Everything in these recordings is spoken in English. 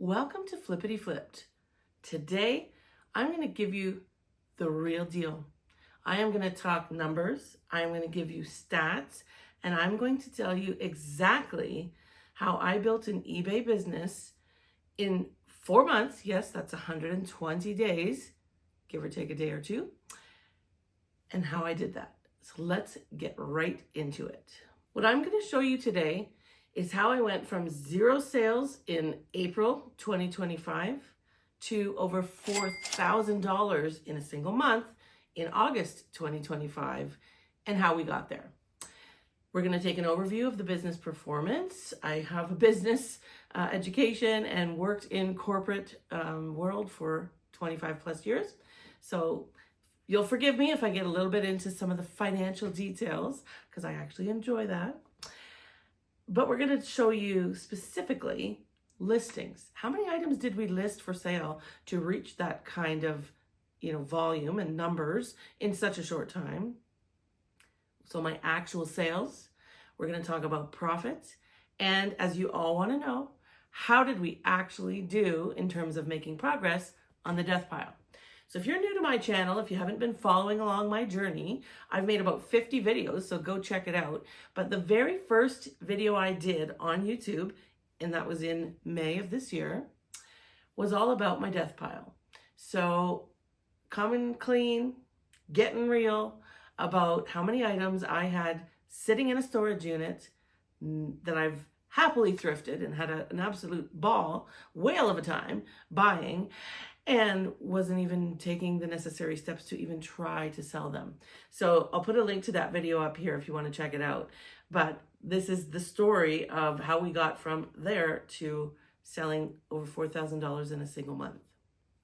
Welcome to Flippity Flipped. Today, I'm going to give you the real deal. I am going to talk numbers, I'm going to give you stats, and I'm going to tell you exactly how I built an eBay business in 4 months. Yes, that's 120 days, give or take a day or two, and how I did that. So let's get right into it. What I'm going to show you today is how I went from 0 sales in April 2025 to over $4,000 in a single month in August 2025, and how we got there. We're going to take an overview of the business performance. I have a business education and worked in corporate world for 25 plus years. So you'll forgive me if I get a little bit into some of the financial details because I actually enjoy that. But we're going to show you specifically listings. How many items did we list for sale to reach that kind of, volume and numbers in such a short time? So my actual sales, we're going to talk about profits. And as you all want to know, how did we actually do in terms of making progress on the death pile? So if you're new to my channel, if you haven't been following along my journey, I've made about 50 videos, so go check it out. But the very first video I did on YouTube, and that was in May of this year, was all about my death pile. So coming clean, getting real about how many items I had sitting in a storage unit that I've happily thrifted and had an absolute whale of a time buying, and wasn't even taking the necessary steps to even try to sell them. So I'll put a link to that video up here if you want to check it out. But this is the story of how we got from there to selling over $4,000 in a single month.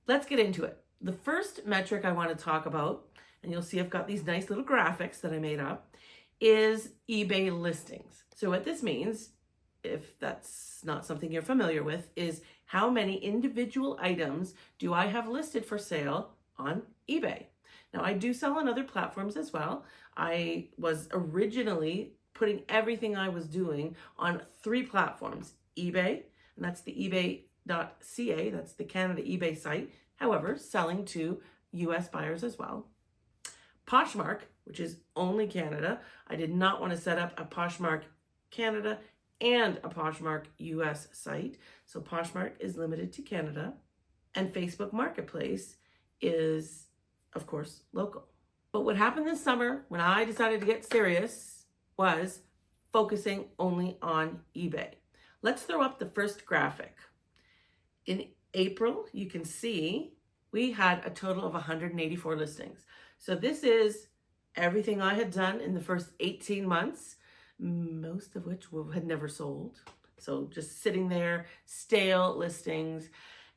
Let's get into it. The first metric I want to talk about, and you'll see I've got these nice little graphics that I made up, is eBay listings. So what this means, if that's not something you're familiar with, is how many individual items do I have listed for sale on eBay. Now, I do sell on other platforms as well. I was originally putting everything I was doing on 3 platforms. eBay, and that's the ebay.ca, that's the Canada eBay site. However, selling to US buyers as well. Poshmark, which is only Canada. I did not want to set up a Poshmark Canada and a Poshmark US site. So Poshmark is limited to Canada. And Facebook Marketplace is, of course, local. But what happened this summer when I decided to get serious was focusing only on eBay. Let's throw up the first graphic. In April, you can see we had a total of 184 listings. So this is everything I had done in the first 18 months, most of which had never sold. So just sitting there, stale listings,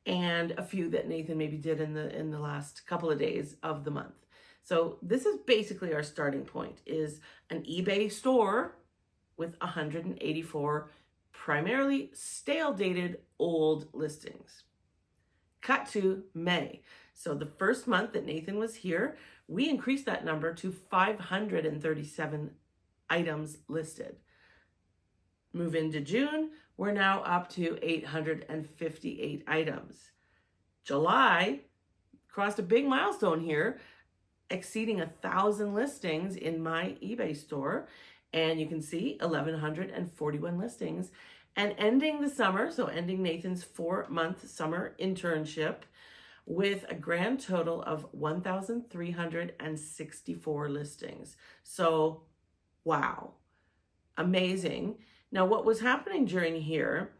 and a few that Nathan maybe did in the last couple of days of the month. So this is basically our starting point, is an eBay store with 184 primarily stale dated old listings. Cut to May. So the first month that Nathan was here, we increased that number to 537 items listed. Move into June, we're now up to 858 items. July crossed a big milestone here, exceeding 1,000 listings in my eBay store. And you can see 1,141 listings. And ending the summer, so ending Nathan's 4-month summer internship with a grand total of 1,364 listings. So, wow, amazing. Now, what was happening during here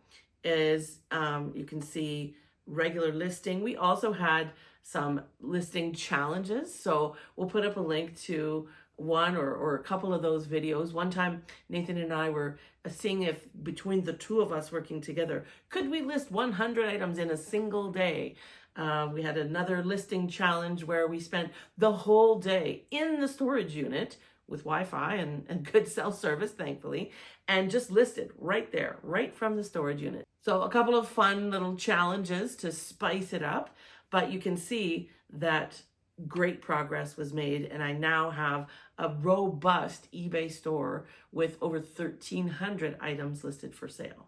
is you can see regular listing. We also had some listing challenges. So we'll put up a link to one or a couple of those videos. One time, Nathan and I were seeing if between the two of us working together, could we list 100 items in a single day? We had another listing challenge where we spent the whole day in the storage unit with Wi-Fi and good cell service, thankfully, and just listed right there, right from the storage unit. So a couple of fun little challenges to spice it up, but you can see that great progress was made, and I now have a robust eBay store with over 1,300 items listed for sale.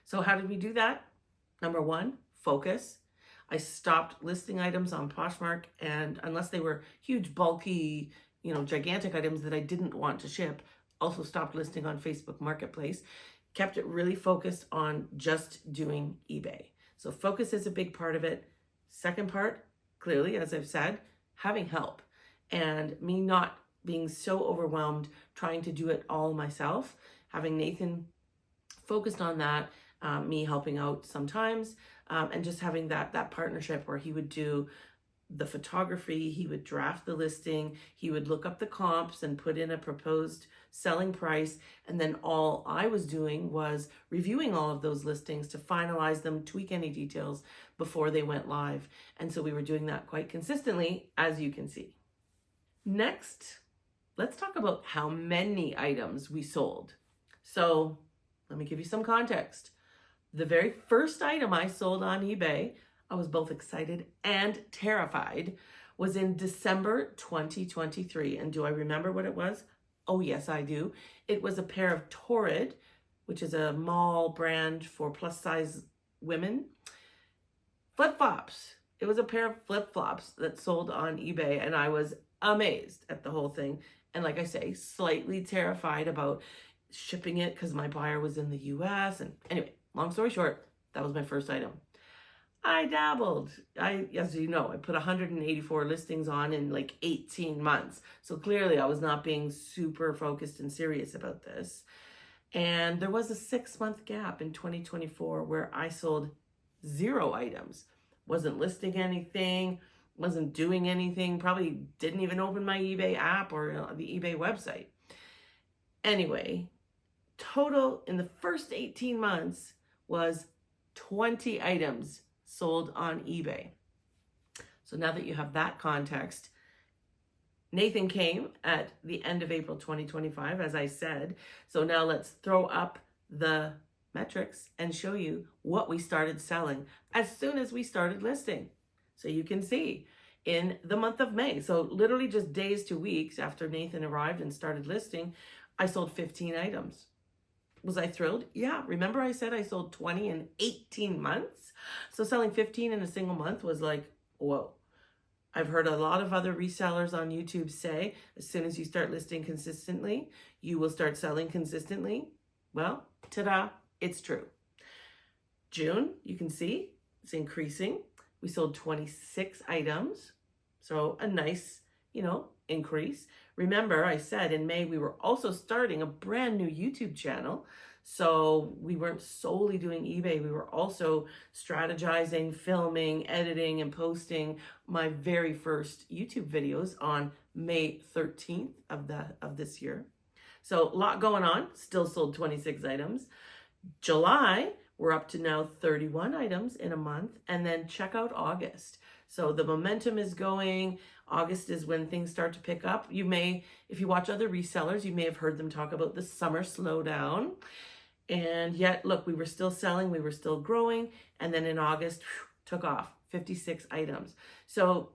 So how did we do that? Number one, focus. I stopped listing items on Poshmark, and unless they were huge, bulky, gigantic items that I didn't want to ship, also stopped listing on Facebook Marketplace. Kept it really focused on just doing eBay. So focus is a big part of it. Second part, clearly, as I've said, having help and me not being so overwhelmed trying to do it all myself. Having Nathan focused on that, me helping out sometimes, and just having that partnership where he would do the photography, he would draft the listing, he would look up the comps and put in a proposed selling price, and then all I was doing was reviewing all of those listings to finalize them, tweak any details before they went live. And so we were doing that quite consistently, as you can see. Next, let's talk about how many items we sold. So let me give you some context. The very first item I sold on eBay, I was both excited and terrified, was in December 2023. And do I remember what it was? Oh, yes, I do. It was a pair of Torrid, which is a mall brand for plus size women, flip-flops. It was a pair of flip-flops that sold on eBay, and I was amazed at the whole thing. And like I say, slightly terrified about shipping it because my buyer was in the US. And anyway, long story short, that was my first item. I dabbled. As you know, I put 184 listings on in like 18 months. So clearly I was not being super focused and serious about this. And there was a 6-month gap in 2024 where I sold 0 items. Wasn't listing anything, wasn't doing anything, probably didn't even open my eBay app or the eBay website. Anyway, total in the first 18 months was 20 items sold on eBay. So now that you have that context, Nathan came at the end of April 2025, as I said. So now let's throw up the metrics and show you what we started selling as soon as we started listing. So you can see in the month of May, so literally just days to weeks after Nathan arrived and started listing, I sold 15 items. Was I thrilled? Yeah. Remember I said I sold 20 in 18 months? So selling 15 in a single month was like, whoa. I've heard a lot of other resellers on YouTube say, as soon as you start listing consistently, you will start selling consistently. Well, ta-da, it's true. June, you can see it's increasing. We sold 26 items. So a nice, increase. Remember, I said in May, we were also starting a brand new YouTube channel. So we weren't solely doing eBay. We were also strategizing, filming, editing, and posting my very first YouTube videos on May 13th of this year. So a lot going on. Still sold 26 items. July, we're up to now 31 items in a month. And then check out August. So the momentum is going. August is when things start to pick up. You may, if you watch other resellers, you may have heard them talk about the summer slowdown. And yet, look, we were still selling, we were still growing. And then in August, took off 56 items. So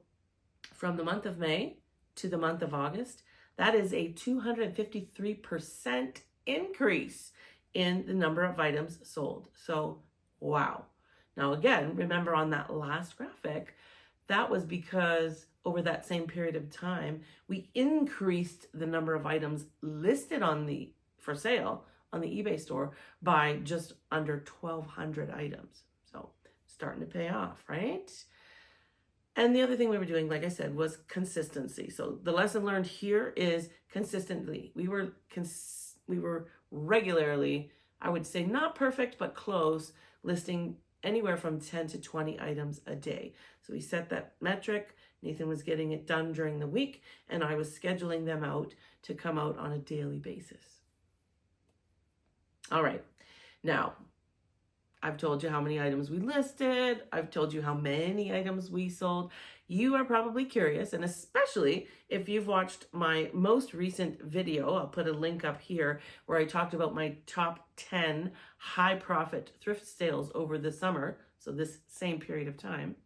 from the month of May to the month of August, that is a 253% increase in the number of items sold. So, wow. Now, again, remember on that last graphic, that was because over that same period of time, we increased the number of items listed for sale on the eBay store by just under 1,200 items. So starting to pay off, right? And the other thing we were doing, like I said, was consistency. So the lesson learned here is consistently. We were regularly, I would say not perfect, but close, listing anywhere from 10 to 20 items a day. So we set that metric. Nathan was getting it done during the week, and I was scheduling them out to come out on a daily basis. All right. Now, I've told you how many items we listed. I've told you how many items we sold. You are probably curious, and especially if you've watched my most recent video, I'll put a link up here, where I talked about my top 10 high profit thrift sales over the summer. So this same period of time.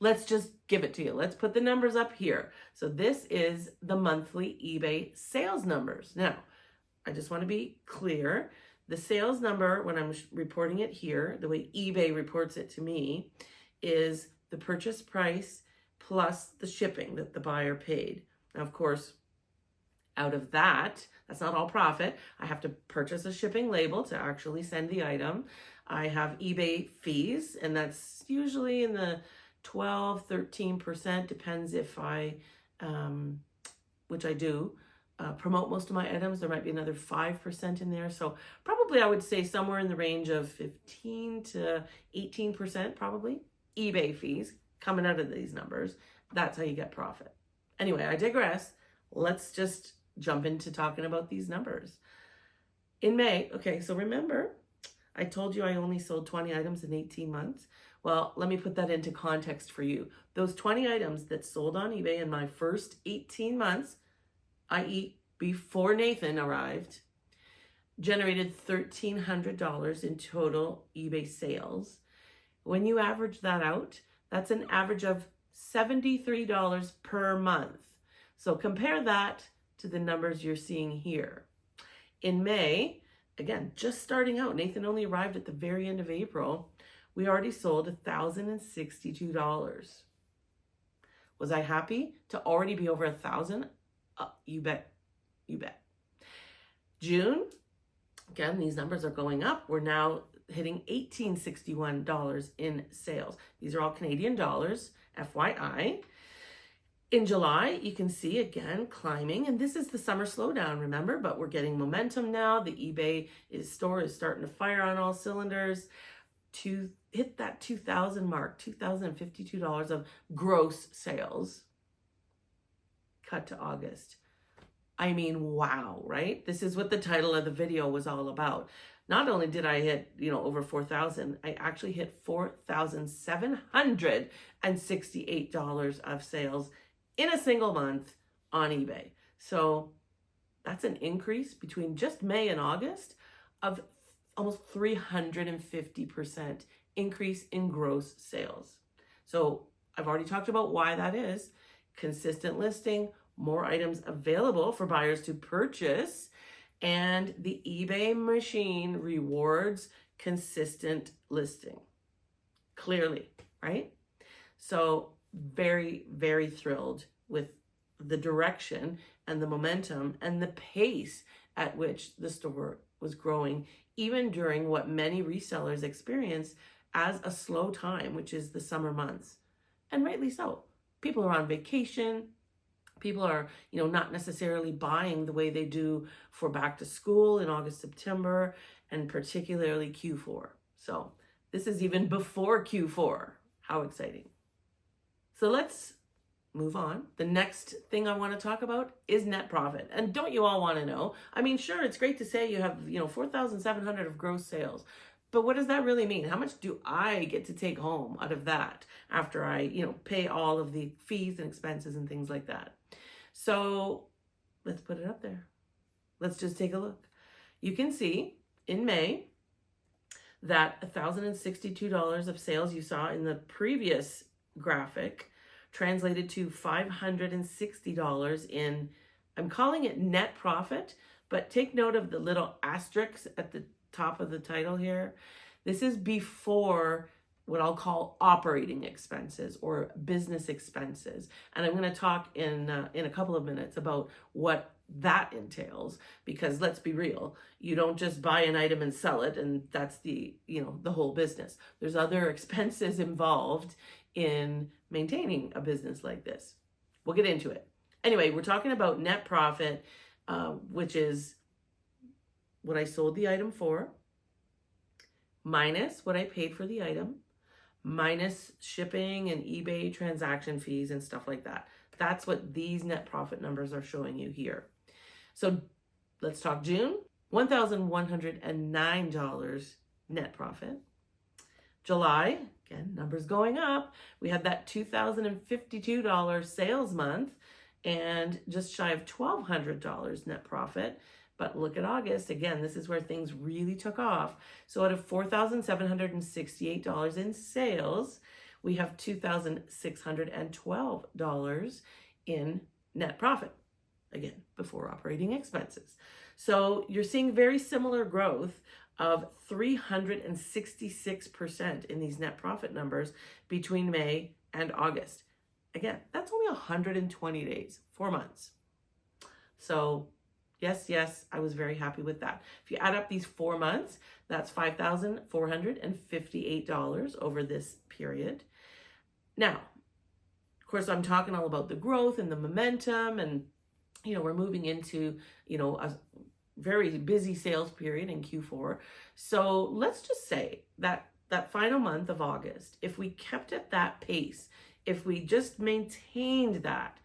Let's just give it to you. Let's put the numbers up here. So this is the monthly eBay sales numbers. Now, I just want to be clear. The sales number, when I'm reporting it here, the way eBay reports it to me, is the purchase price plus the shipping that the buyer paid. Now, of course, out of that, that's not all profit. I have to purchase a shipping label to actually send the item. I have eBay fees, and that's usually in the 12, 13%, depends if I, which I do, promote most of my items. There might be another 5% in there. So probably I would say somewhere in the range of 15 to 18%, probably, eBay fees coming out of these numbers. That's how you get profit. Anyway, I digress. Let's just jump into talking about these numbers. In May, okay, so remember, I told you I only sold 20 items in 18 months. Well, let me put that into context for you. Those 20 items that sold on eBay in my first 18 months, i.e. before Nathan arrived, generated $1,300 in total eBay sales. When you average that out, that's an average of $73 per month. So compare that to the numbers you're seeing here. In May, again, just starting out, Nathan only arrived at the very end of April, we already sold $1,062. Was I happy to already be over 1,000? You bet. You bet. June, again, these numbers are going up. We're now hitting $1,861 in sales. These are all Canadian dollars, FYI. In July, you can see again climbing, and this is the summer slowdown, remember, but we're getting momentum now. The eBay store is starting to fire on all cylinders to hit that 2,000 mark, $2,052 of gross sales. Cut to August. I mean, wow, right? This is what the title of the video was all about. Not only did I hit, over 4,000, I actually hit $4,768 of sales in a single month on eBay. So that's an increase between just May and August of almost 350% increase in gross sales. So I've already talked about why that is. Consistent listing, more items available for buyers to purchase, and the eBay machine rewards consistent listing. Clearly, right? So very, very thrilled with the direction and the momentum and the pace at which the store was growing, even during what many resellers experience as a slow time, which is the summer months. And rightly so. People are on vacation. People are, not necessarily buying the way they do for back to school in August, September, and particularly Q4. So this is even before Q4. How exciting. So let's move on. The next thing I want to talk about is net profit. And don't you all want to know? I mean, sure, it's great to say you have, 4,700 of gross sales. But what does that really mean? How much do I get to take home out of that after I, pay all of the fees and expenses and things like that? So let's put it up there. Let's just take a look. You can see in May that $1,062 of sales you saw in the previous graphic translated to $560 in, I'm calling it net profit, but take note of the little asterisks at the top of the title here. This is before what I'll call operating expenses or business expenses. And I'm going to talk in a couple of minutes about what that entails, because let's be real, you don't just buy an item and sell it and that's the whole business. There's other expenses involved in maintaining a business like this. We'll get into it. Anyway, we're talking about net profit, which is what I sold the item for, minus what I paid for the item, minus shipping and eBay transaction fees and stuff like that. That's what these net profit numbers are showing you here. So let's talk June. $1,109 net profit. July, again, numbers going up. We had that $2,052 sales month and just shy of $1,200 net profit. But look at August. Again, this is where things really took off. So out of $4,768 in sales, we have $2,612 in net profit. Again, before operating expenses. So you're seeing very similar growth of 366% in these net profit numbers between May and August. Again, that's only 120 days, 4 months. So yes, I was very happy with that. If you add up these 4 months, that's $5,458 over this period. Now, of course, I'm talking all about the growth and the momentum, and we're moving into, a very busy sales period in Q4. So let's just say that that final month of August, if we kept at that pace, if we just maintained that,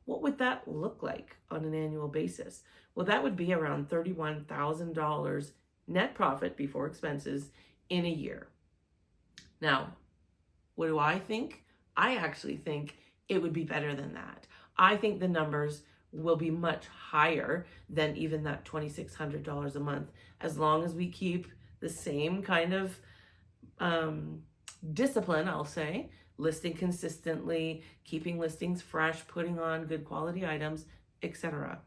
what would that look like on an annual basis? Well, that would be around $31,000 net profit before expenses in a year. Now, what do I think? I actually think it would be better than that. I think the numbers will be much higher than even that $2,600 a month, as long as we keep the same kind of discipline, I'll say, listing consistently, keeping listings fresh, putting on good quality items, etc.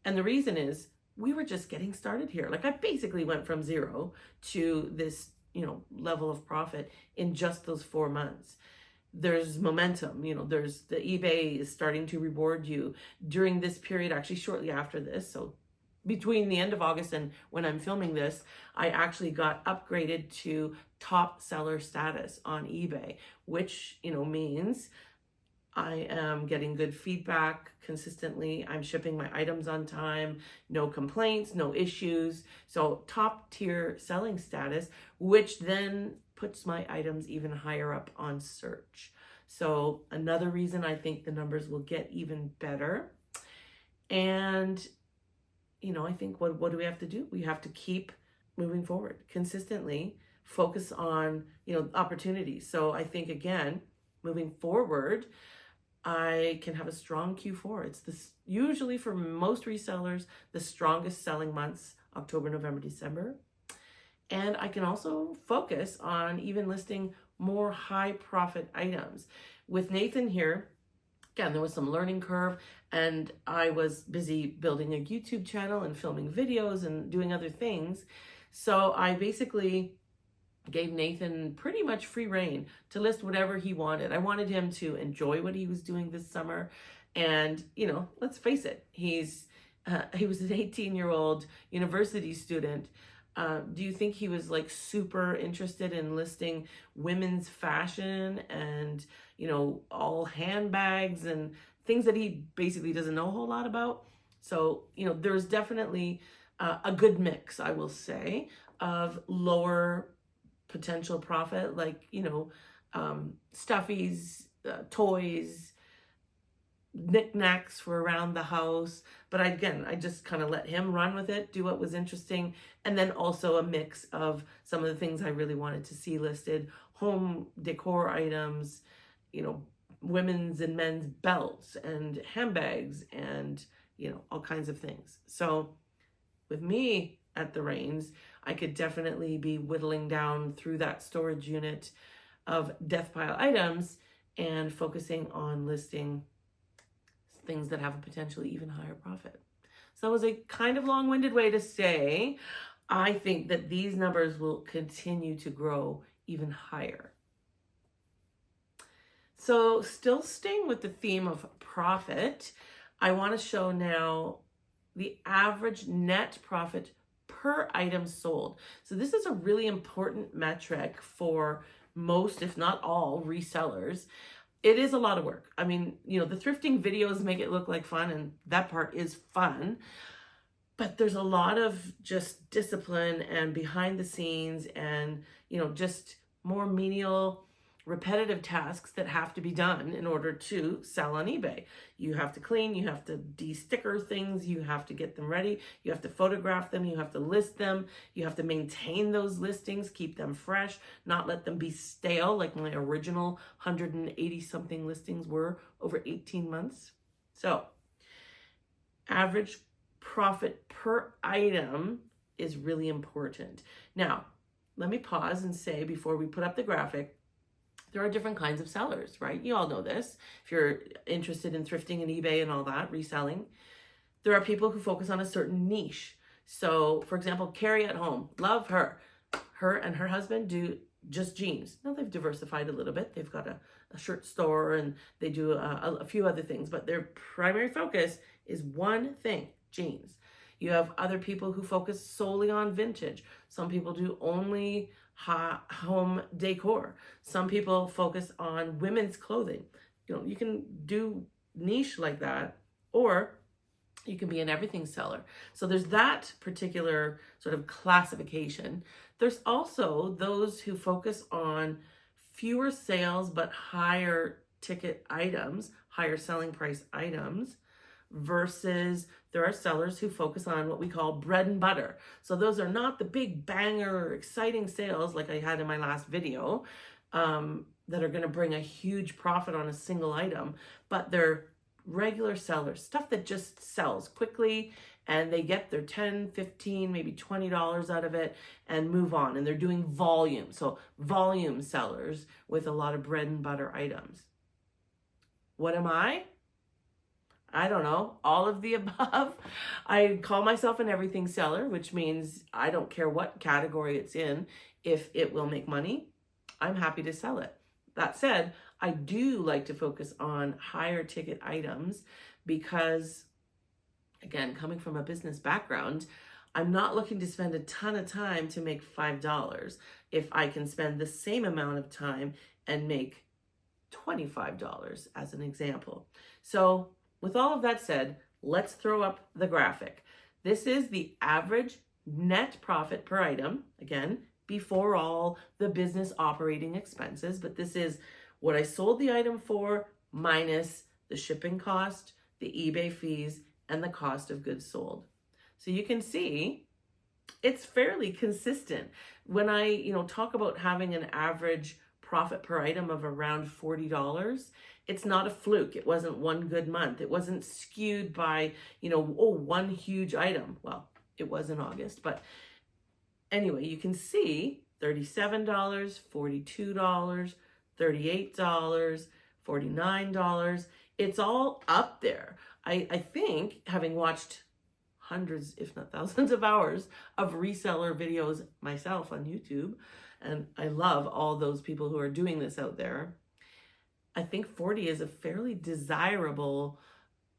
And the reason is we were just getting started here. Like, I basically went from zero to this, level of profit in just those 4 months. There's momentum, there's the eBay is starting to reward you during this period, actually shortly after this. So between the end of August and when I'm filming this, I actually got upgraded to top seller status on eBay, which, means I am getting good feedback consistently. I'm shipping my items on time, no complaints, no issues. So top tier selling status, which then puts my items even higher up on search. So another reason I think the numbers will get even better. And, I think what do we have to do? We have to keep moving forward consistently, focus on, opportunities. So I think, again, moving forward, I can have a strong Q4. It's usually for most resellers, the strongest selling months, October, November, December. And I can also focus on even listing more high profit items. With Nathan here, again, there was some learning curve, and I was busy building a YouTube channel and filming videos and doing other things. So I basically gave Nathan pretty much free reign to list whatever he wanted. I wanted him to enjoy what he was doing this summer. And, let's face it, he was an 18-year-old university student. Do you think he was like super interested in listing women's fashion and, all handbags and things that he basically doesn't know a whole lot about? So, there's definitely a good mix, I will say, of lower potential profit, like, stuffies, toys, knickknacks for around the house. But I just kind of let him run with it, do what was interesting. And then also a mix of some of the things I really wanted to see listed: home decor items, women's and men's belts and handbags and, all kinds of things. So with me at the reins, I could definitely be whittling down through that storage unit of death pile items and focusing on listing things that have a potentially even higher profit. So that was a kind of long-winded way to say, I think that these numbers will continue to grow even higher. So still staying with the theme of profit, I want to show now the average net profit per item sold. So this is a really important metric for most, if not all, resellers. It is a lot of work. I mean, the thrifting videos make it look like fun, and that part is fun. But there's a lot of just discipline and behind the scenes and, just more menial, repetitive tasks that have to be done in order to sell on eBay. You have to clean, you have to de-sticker things, you have to get them ready, you have to photograph them, you have to list them, you have to maintain those listings, keep them fresh, not let them be stale like my original 180 something listings were over 18 months. So average profit per item is really important. Now, let me pause and say, before we put up the graphic, there are different kinds of sellers, right? You all know this. If you're interested in thrifting and eBay and all that, reselling, there are people who focus on a certain niche. So, for example, Carrie at home, love her. Her and her husband do just jeans. Now they've diversified a little bit. They've got a shirt store and they do a few other things, but their primary focus is one thing, jeans. You have other people who focus solely on vintage. Some people do only home decor. Some people focus on women's clothing. You can do niche like that, or you can be an everything seller. So there's that particular sort of classification. There's also those who focus on fewer sales but higher ticket items, higher selling price items, versus there are sellers who focus on what we call bread and butter. So those are not the big banger exciting sales like I had in my last video that are going to bring a huge profit on a single item, but they're regular sellers, stuff that just sells quickly and they get their $10, $15, maybe $20 out of it and move on. And they're doing volume. So volume sellers with a lot of bread and butter items. What am I? I don't know, all of the above. I call myself an everything seller, which means I don't care what category it's in. If it will make money, I'm happy to sell it. That said, I do like to focus on higher ticket items because, again, coming from a business background, I'm not looking to spend a ton of time to make $5 if I can spend the same amount of time and make $25 as an example. So with all of that said, let's throw up the graphic. This is the average net profit per item, again, before all the business operating expenses, but this is what I sold the item for minus the shipping cost, the eBay fees, and the cost of goods sold. So you can see it's fairly consistent. When I, talk about having an average profit per item of around $40, it's not a fluke. It wasn't one good month. It wasn't skewed by, one huge item. Well, it was in August, but anyway, you can see $37, $42, $38, $49. It's all up there. I think, having watched hundreds, if not thousands of hours of reseller videos myself on YouTube, and I love all those people who are doing this out there, I think 40 is a fairly desirable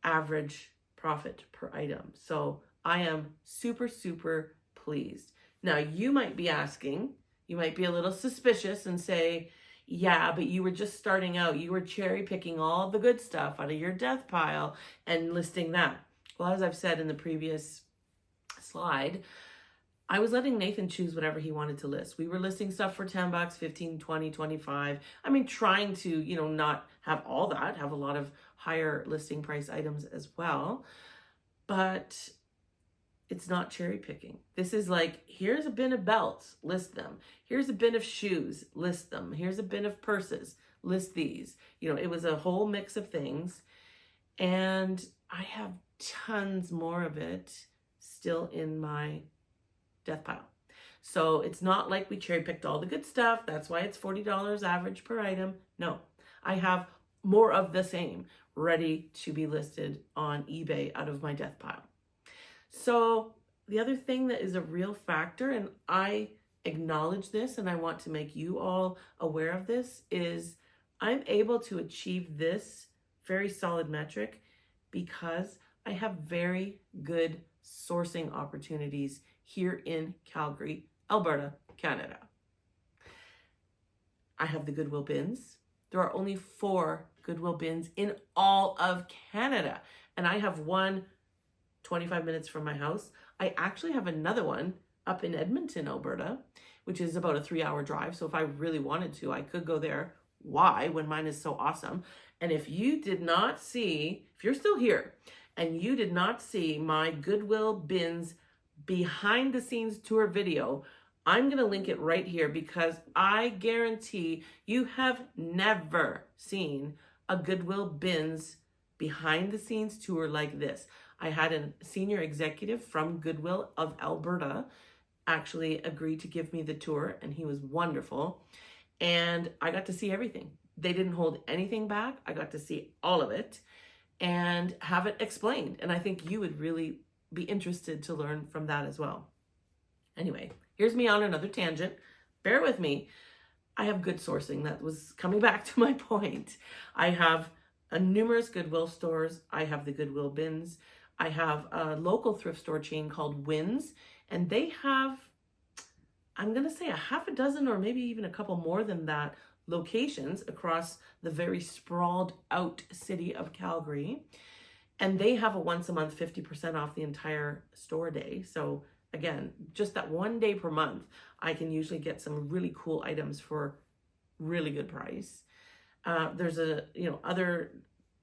average profit per item. So I am super, super pleased. Now, you might be asking, you might be a little suspicious and say, yeah, but you were just starting out. You were cherry picking all the good stuff out of your death pile and listing that. Well, as I've said in the previous slide, I was letting Nathan choose whatever he wanted to list. We were listing stuff for $10, 15, 20, 25. I mean, trying to, not have all that, have a lot of higher listing price items as well. But it's not cherry picking. This is like, here's a bin of belts, list them. Here's a bin of shoes, list them. Here's a bin of purses, list these. It was a whole mix of things. And I have tons more of it still in my death pile. So it's not like we cherry picked all the good stuff. That's why it's $40 average per item. No, I have more of the same ready to be listed on eBay out of my death pile. So the other thing that is a real factor, and I acknowledge this and I want to make you all aware of this, is I'm able to achieve this very solid metric because I have very good sourcing opportunities here in Calgary, Alberta, Canada. I have the Goodwill bins. There are only 4 Goodwill bins in all of Canada, and I have one 25 minutes from my house. I actually have another one up in Edmonton, Alberta, which is about a 3-hour drive. So if I really wanted to, I could go there. Why? When mine is so awesome. And if you did not see, if you're still here and you did not see my Goodwill bins behind the scenes tour video, I'm going to link it right here because I guarantee you have never seen a Goodwill bins behind the scenes tour like this. I had a senior executive from Goodwill of Alberta actually agree to give me the tour, and he was wonderful. And I got to see everything. They didn't hold anything back. I got to see all of it and have it explained. And I think you would really be interested to learn from that as well. Anyway, here's me on another tangent. Bear with me. I have good sourcing. That was coming back to my point. I have numerous Goodwill stores. I have the Goodwill bins. I have a local thrift store chain called Wins, and they have, I'm going to say, a half a dozen or maybe even a couple more than that locations across the very sprawled out city of Calgary. And they have a once a month 50% off the entire store day. So again, just that one day per month, I can usually get some really cool items for really good price. There's other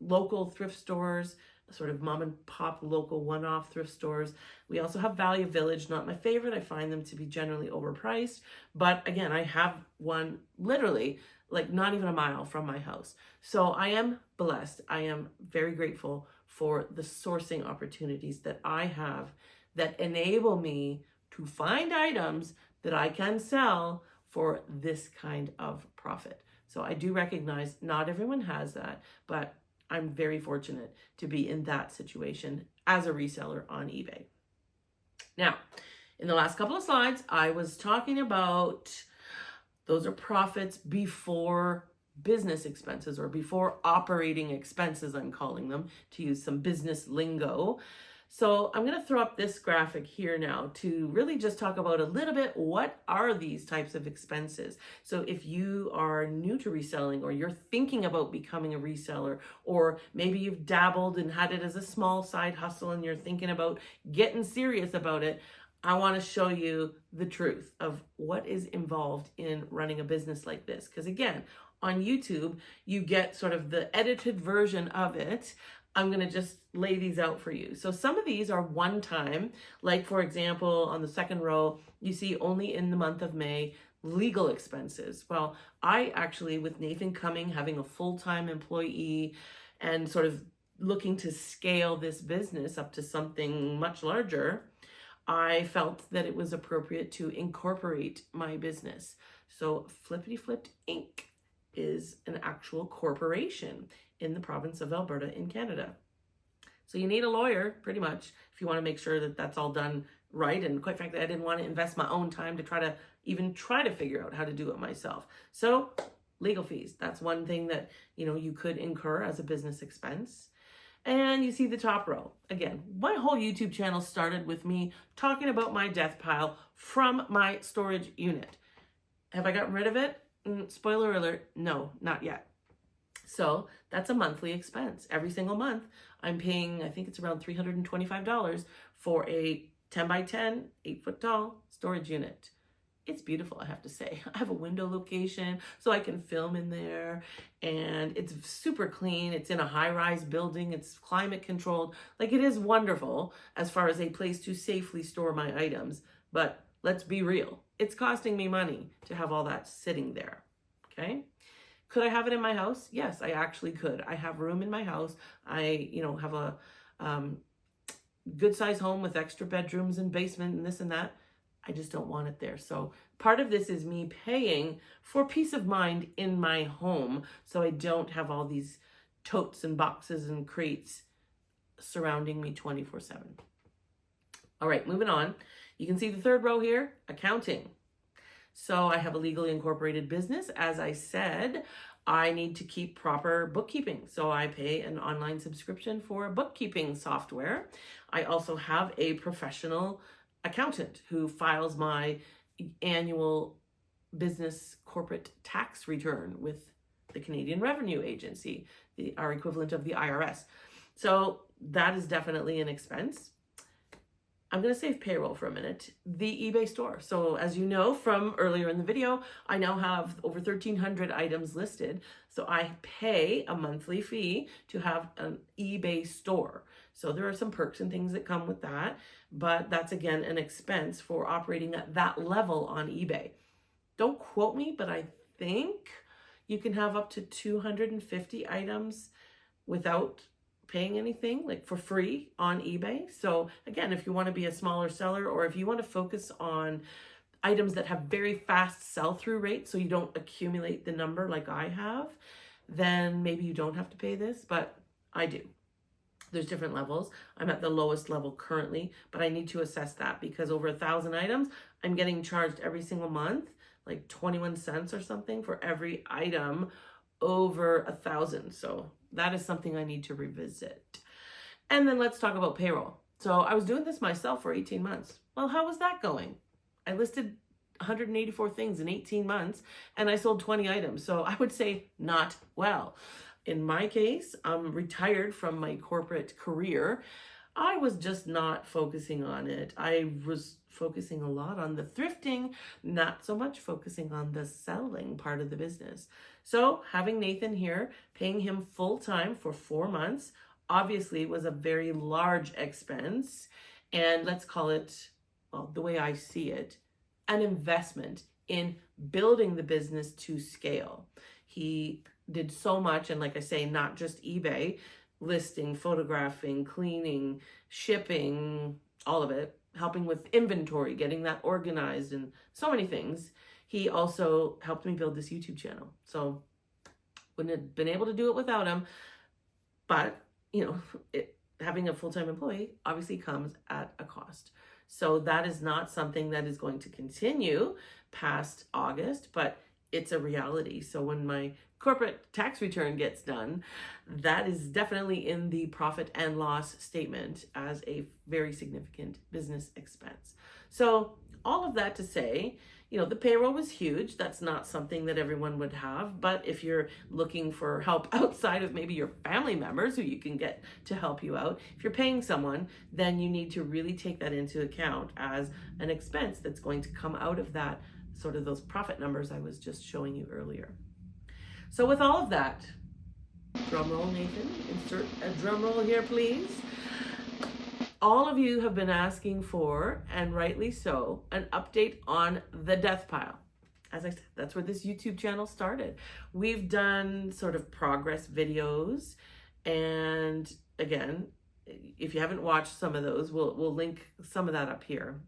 local thrift stores, sort of mom and pop local one-off thrift stores. We also have Value Village, not my favorite. I find them to be generally overpriced. But again, I have one literally like not even a mile from my house. So I am blessed. I am very grateful for the sourcing opportunities that I have that enable me to find items that I can sell for this kind of profit. So I do recognize not everyone has that, but I'm very fortunate to be in that situation as a reseller on eBay. Now, in the last couple of slides, I was talking about those are profits before business expenses or before operating expenses, I'm calling them, to use some business lingo. So I'm going to throw up this graphic here now to really just talk about a little bit what are these types of expenses. So if you are new to reselling or you're thinking about becoming a reseller, or maybe you've dabbled and had it as a small side hustle and you're thinking about getting serious about it, I want to show you the truth of what is involved in running a business like this. Because again, on YouTube, you get sort of the edited version of it. I'm going to just lay these out for you. So some of these are one time, like for example, on the second row, you see only in the month of May, legal expenses. Well, I actually, with Nathan coming, having a full-time employee and sort of looking to scale this business up to something much larger, I felt that it was appropriate to incorporate my business. So Flippity Flipped Inc. is an actual corporation in the province of Alberta in Canada. So you need a lawyer, pretty much, if you want to make sure that that's all done right. And quite frankly, I didn't want to invest my own time to try to figure out how to do it myself. So legal fees, that's one thing that, you could incur as a business expense. And you see the top row. Again, my whole YouTube channel started with me talking about my death pile from my storage unit. Have I gotten rid of it? Spoiler alert, no, not yet. So that's a monthly expense. Every single month, I'm paying, I think it's around $325 for a 10 by 10, 8-foot tall storage unit. It's beautiful, I have to say. I have a window location so I can film in there, and it's super clean. It's in a high-rise building. It's climate controlled. Like, it is wonderful as far as a place to safely store my items. But let's be real. It's costing me money to have all that sitting there, okay? Could I have it in my house? Yes, I actually could. I have room in my house. I, have a good-sized home with extra bedrooms and basement and this and that. I just don't want it there. So part of this is me paying for peace of mind in my home so I don't have all these totes and boxes and crates surrounding me 24/7. All right, moving on. You can see the third row here, accounting. So I have a legally incorporated business. As I said, I need to keep proper bookkeeping. So I pay an online subscription for bookkeeping software. I also have a professional accountant who files my annual business corporate tax return with the Canadian Revenue Agency, our equivalent of the IRS. So that is definitely an expense. I'm going to save payroll for a minute. The eBay store. So as you know from earlier in the video, I now have over 1,300 items listed. So I pay a monthly fee to have an eBay store. So there are some perks and things that come with that, but that's again an expense for operating at that level on eBay. Don't quote me, but I think you can have up to 250 items without paying anything, like for free on eBay. So again, if you want to be a smaller seller, or if you want to focus on items that have very fast sell-through rates so you don't accumulate the number like I have, then maybe you don't have to pay this, but I do. There's different levels. I'm at the lowest level currently, but I need to assess that because over 1,000 items, I'm getting charged every single month, like 21 cents or something for every item over 1,000. So that is something I need to revisit. And then let's talk about payroll. So I was doing this myself for 18 months. Well, how was that going? I listed 184 things in 18 months and I sold 20 items. So I would say not well. In my case, I'm retired from my corporate career. I was just not focusing on it. I was focusing a lot on the thrifting, not so much focusing on the selling part of the business. So having Nathan here, paying him full time for 4 months, obviously was a very large expense. And let's call it, well, the way I see it, an investment in building the business to scale. He did so much, and like I say, not just eBay, listing, photographing, cleaning, shipping, all of it, helping with inventory, getting that organized, and so many things. He also helped me build this YouTube channel. So wouldn't have been able to do it without him. But, having a full-time employee obviously comes at a cost. So that is not something that is going to continue past August, but it's a reality. So when my corporate tax return gets done, that is definitely in the profit and loss statement as a very significant business expense. So all of that to say, the payroll was huge. That's not something that everyone would have. But if you're looking for help outside of maybe your family members who you can get to help you out, if you're paying someone, then you need to really take that into account as an expense that's going to come out of that, sort of those profit numbers I was just showing you earlier. So with all of that, drum roll, Nathan, insert a drum roll here, please. All of you have been asking for, and rightly so, an update on the death pile. As I said, that's where this YouTube channel started. We've done sort of progress videos, and again, if you haven't watched some of those, we'll link some of that up here.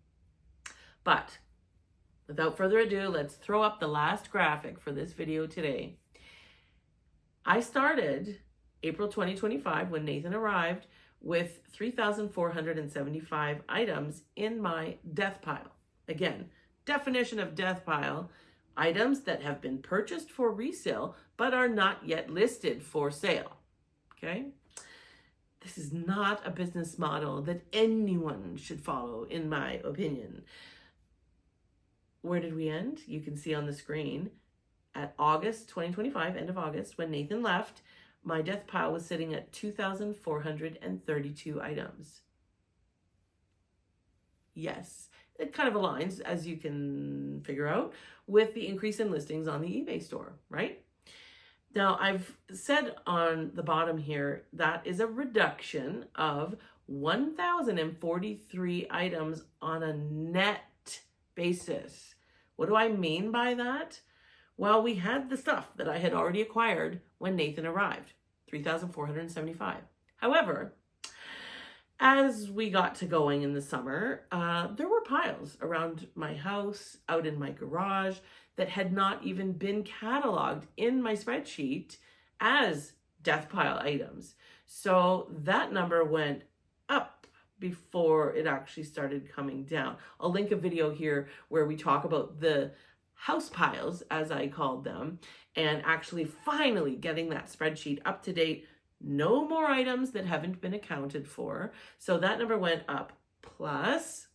But without further ado, let's throw up the last graphic for this video today. I started April 2025 when Nathan arrived with 3,475 items in my death pile. Again, definition of death pile, items that have been purchased for resale but are not yet listed for sale. Okay? This is not a business model that anyone should follow, in my opinion. Where did we end? You can see on the screen at August 2025, end of August, when Nathan left, my death pile was sitting at 2,432 items. Yes, it kind of aligns, as you can figure out, with the increase in listings on the eBay store, right? Now, I've said on the bottom here, that is a reduction of 1,043 items on a net basis. What do I mean by that? Well, we had the stuff that I had already acquired when Nathan arrived, 3,475. However, as we got to going in the summer, there were piles around my house, out in my garage, that had not even been cataloged in my spreadsheet as death pile items. So that number went up before it actually started coming down. I'll link a video here where we talk about the house piles, as I called them, and actually finally getting that spreadsheet up to date. No more items that haven't been accounted for. So that number went up. Plus,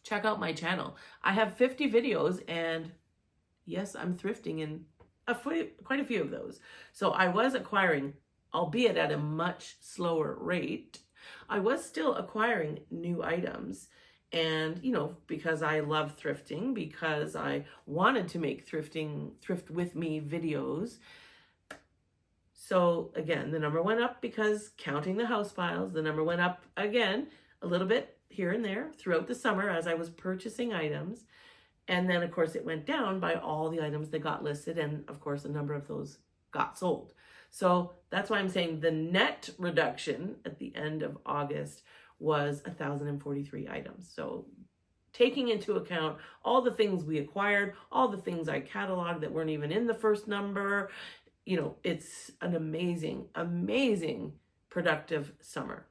check out my channel. I have 50 videos, and yes, I'm thrifting in quite a few of those. So I was acquiring, albeit at a much slower rate, I was still acquiring new items. And, because I love thrifting, because I wanted to make thrift with me videos. So again, the number went up because counting the house piles, the number went up again a little bit here and there throughout the summer as I was purchasing items. And then of course it went down by all the items that got listed. And of course, a number of those got sold. So that's why I'm saying the net reduction at the end of August was 1,043 items. So taking into account all the things we acquired, all the things I cataloged that weren't even in the first number, it's an amazing, amazing productive summer.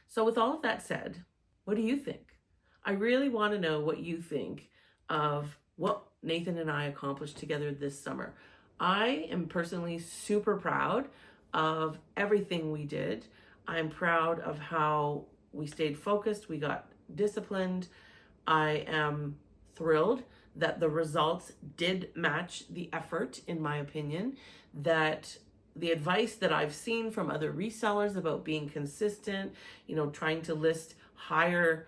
So with all of that said, what do you think? I really want to know what you think of what Nathan and I accomplished together this summer. I am personally super proud of everything we did. I'm proud of how we stayed focused, we got disciplined. I am thrilled that the results did match the effort, in my opinion, that the advice that I've seen from other resellers about being consistent, trying to list higher,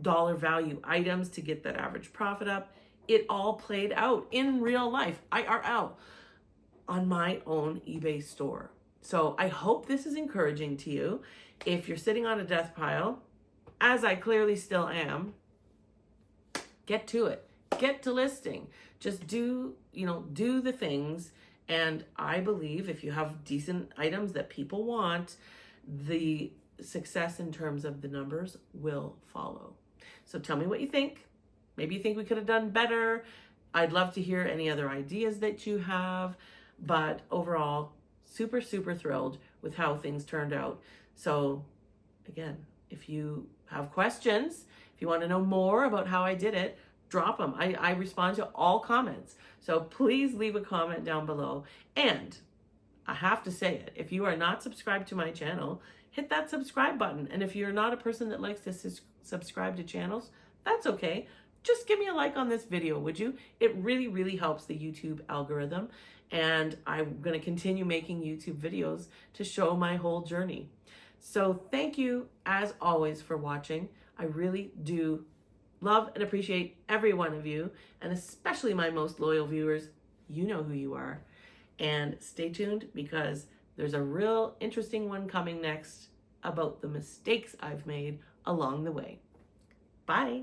dollar value items to get that average profit up, it all played out in real life, IRL, on my own eBay store. So I hope this is encouraging to you. If you're sitting on a death pile, as I clearly still am, get to it. Get to listing. Just do the things. And I believe if you have decent items that people want, the success in terms of the numbers will follow. So tell me what you think. Maybe you think we could have done better. I'd love to hear any other ideas that you have. But overall, super, super thrilled with how things turned out. So again, if you have questions, if you want to know more about how I did it, drop them. I respond to all comments. So please leave a comment down below. And I have to say it, if you are not subscribed to my channel, hit that subscribe button. And if you're not a person that likes to subscribe to channels, that's okay. Just give me a like on this video, would you? It really, really helps the YouTube algorithm. And I'm going to continue making YouTube videos to show my whole journey. So thank you, as always, for watching. I really do love and appreciate every one of you, and especially my most loyal viewers. You know who you are. And stay tuned, because there's a real interesting one coming next about the mistakes I've made along the way. Bye.